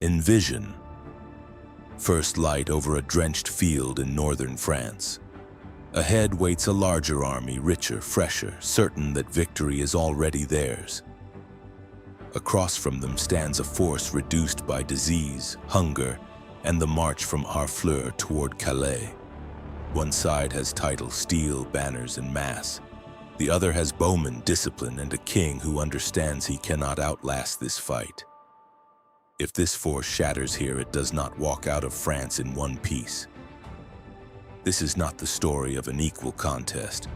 Envision. First light over a drenched field in northern France. Ahead waits a larger army, richer, fresher, certain that victory is already theirs. Across from them stands a force reduced by disease, hunger, and the march from Harfleur toward Calais. One side has title, steel, banners, and mass. The other has bowmen, discipline, and a king who understands he cannot outlast this fight. If this force shatters here, it does not walk out of France in one piece. This is not the story of an equal contest.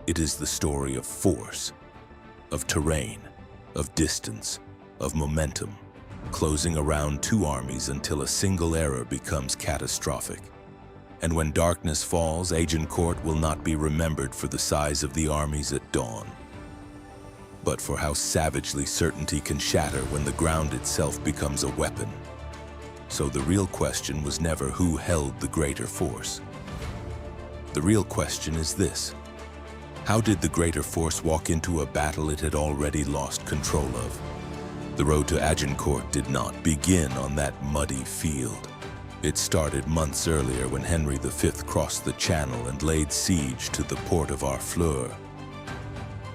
It is the story of force, of terrain, of distance, of momentum, closing around two armies until a single error becomes catastrophic. And when darkness falls, Agincourt will not be remembered for the size of the armies at dawn, but for how savagely certainty can shatter when the ground itself becomes a weapon. So the real question was never who held the greater force. The real question is this: how did the greater force walk into a battle it had already lost control of? The road to Agincourt did not begin on that muddy field. It started months earlier when Henry V crossed the Channel and laid siege to the port of Harfleur.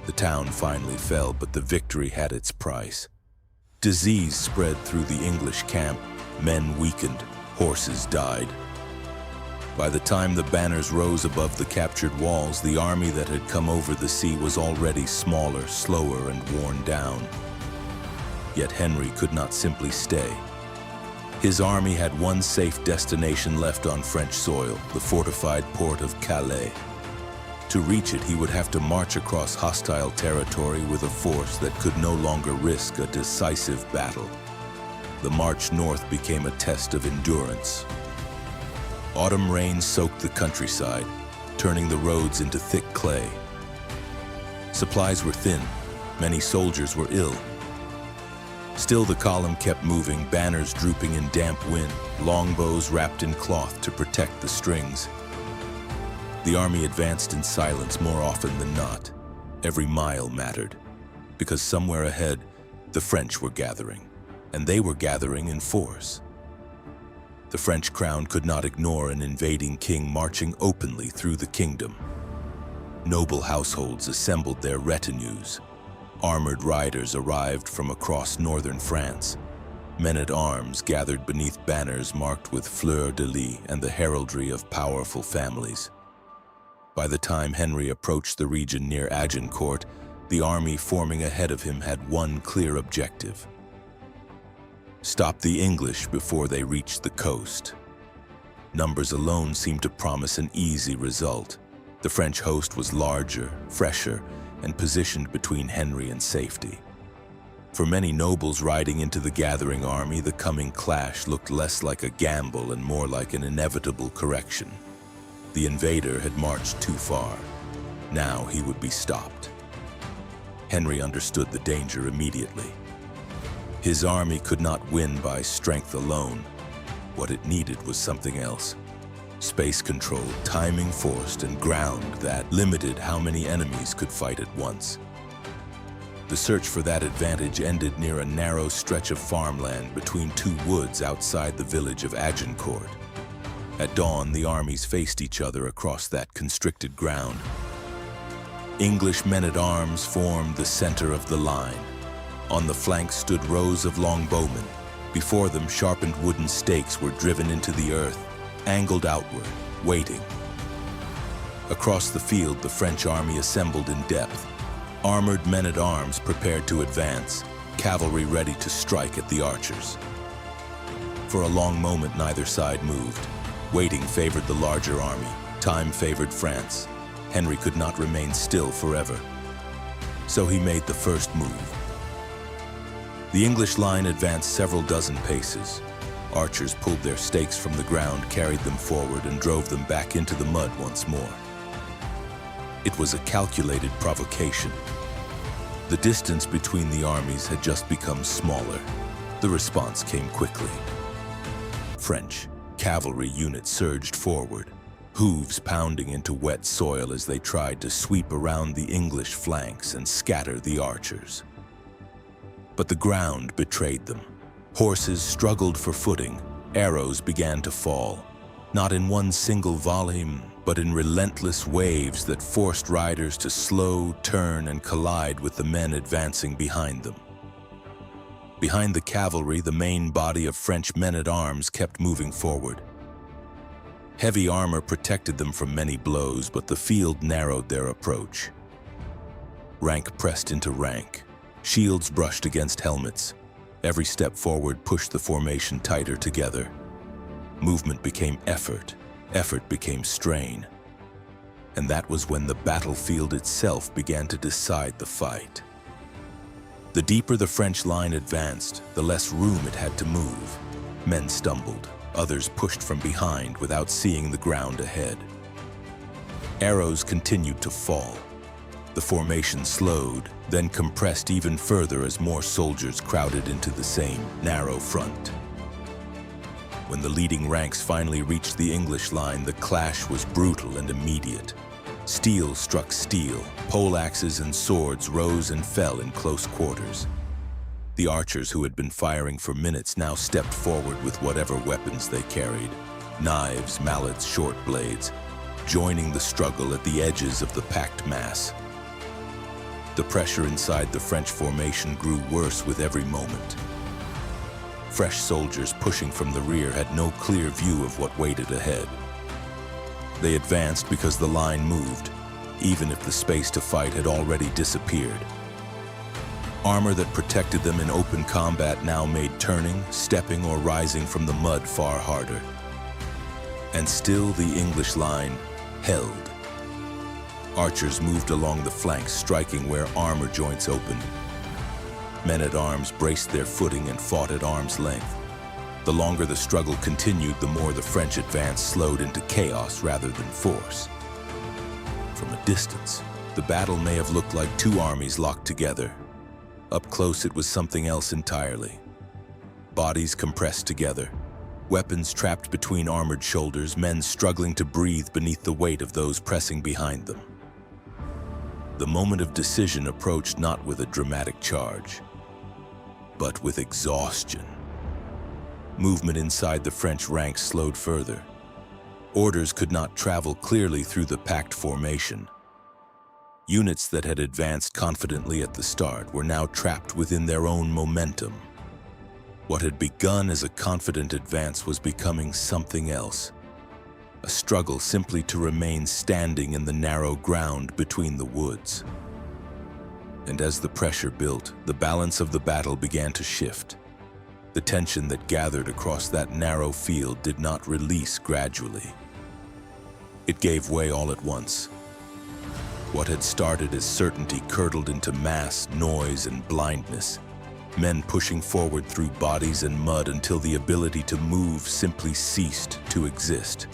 The town finally fell, but the victory had its price. Disease spread through the English camp, men weakened, horses died. By the time the banners rose above the captured walls, the army that had come over the sea was already smaller, slower, and worn down. Yet Henry could not simply stay. His army had one safe destination left on French soil, the fortified port of Calais. To reach it, he would have to march across hostile territory with a force that could no longer risk a decisive battle. The march north became a test of endurance. Autumn rain soaked the countryside, turning the roads into thick clay. Supplies were thin, many soldiers were ill. Still the column kept moving, banners drooping in damp wind, longbows wrapped in cloth to protect the strings. The army advanced in silence more often than not. Every mile mattered, because somewhere ahead, the French were gathering, and they were gathering in force. The French crown could not ignore an invading king marching openly through the kingdom. Noble households assembled their retinues. Armored riders arrived from across northern France. Men-at-arms gathered beneath banners marked with fleur-de-lis and the heraldry of powerful families. By the time Henry approached the region near Agincourt, the army forming ahead of him had one clear objective: stop the English before they reached the coast. Numbers alone seemed to promise an easy result. The French host was larger, fresher, and positioned between Henry and safety. For many nobles riding into the gathering army, the coming clash looked less like a gamble and more like an inevitable correction. The invader had marched too far. Now he would be stopped. Henry understood the danger immediately. His army could not win by strength alone. What it needed was something else: space control, timing forced, and ground that limited how many enemies could fight at once. The search for that advantage ended near a narrow stretch of farmland between two woods outside the village of Agincourt. At dawn, the armies faced each other across that constricted ground. English men-at-arms formed the center of the line. On the flanks stood rows of longbowmen. Before them, sharpened wooden stakes were driven into the earth, angled outward, waiting. Across the field, the French army assembled in depth. Armored men-at-arms prepared to advance, cavalry ready to strike at the archers. For a long moment, neither side moved. Waiting favored the larger army. Time favored France. Henry could not remain still forever. So he made the first move. The English line advanced several dozen paces. Archers pulled their stakes from the ground, carried them forward, and drove them back into the mud once more. It was a calculated provocation. The distance between the armies had just become smaller. The response came quickly. French cavalry units surged forward, hooves pounding into wet soil as they tried to sweep around the English flanks and scatter the archers. But the ground betrayed them. Horses struggled for footing, arrows began to fall, not in one single volley, but in relentless waves that forced riders to slow, turn, and collide with the men advancing behind them. Behind the cavalry, the main body of French men-at-arms kept moving forward. Heavy armor protected them from many blows, but the field narrowed their approach. Rank pressed into rank. Shields brushed against helmets. Every step forward pushed the formation tighter together. Movement became effort. Effort became strain. And that was when the battlefield itself began to decide the fight. The deeper the French line advanced, the less room it had to move. Men stumbled. Others pushed from behind without seeing the ground ahead. Arrows continued to fall. The formation slowed, then compressed even further as more soldiers crowded into the same narrow front. When the leading ranks finally reached the English line, the clash was brutal and immediate. Steel struck steel, poleaxes and swords rose and fell in close quarters. The archers who had been firing for minutes now stepped forward with whatever weapons they carried, knives, mallets, short blades, joining the struggle at the edges of the packed mass. The pressure inside the French formation grew worse with every moment. Fresh soldiers pushing from the rear had no clear view of what waited ahead. They advanced because the line moved, even if the space to fight had already disappeared. Armor that protected them in open combat now made turning, stepping, or rising from the mud far harder. And still the English line held. Archers moved along the flanks, striking where armor joints opened. Men-at-arms braced their footing and fought at arm's length. The longer the struggle continued, the more the French advance slowed into chaos rather than force. From a distance, the battle may have looked like two armies locked together. Up close, it was something else entirely. Bodies compressed together, weapons trapped between armored shoulders, men struggling to breathe beneath the weight of those pressing behind them. The moment of decision approached not with a dramatic charge, but with exhaustion. Movement inside the French ranks slowed further. Orders could not travel clearly through the packed formation. Units that had advanced confidently at the start were now trapped within their own momentum. What had begun as a confident advance was becoming something else. A struggle simply to remain standing in the narrow ground between the woods. And as the pressure built, the balance of the battle began to shift. The tension that gathered across that narrow field did not release gradually. It gave way all at once. What had started as certainty curdled into mass, noise, and blindness. Men pushing forward through bodies and mud until the ability to move simply ceased to exist.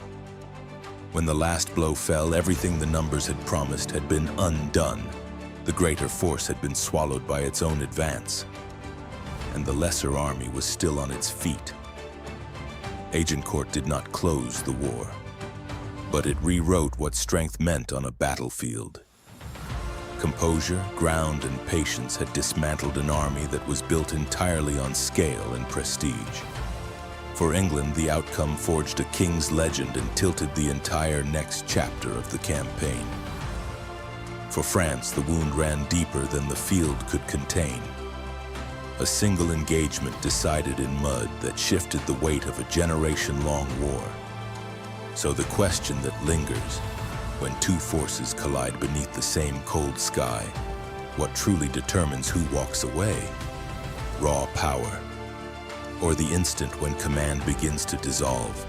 When the last blow fell, everything the numbers had promised had been undone. The greater force had been swallowed by its own advance, and the lesser army was still on its feet. Agincourt did not close the war, but it rewrote what strength meant on a battlefield. Composure, ground, and patience had dismantled an army that was built entirely on scale and prestige. For England, the outcome forged a king's legend and tilted the entire next chapter of the campaign. For France, the wound ran deeper than the field could contain. A single engagement decided in mud that shifted the weight of a generation-long war. So the question that lingers, when two forces collide beneath the same cold sky, what truly determines who walks away? Raw power, or the instant when command begins to dissolve?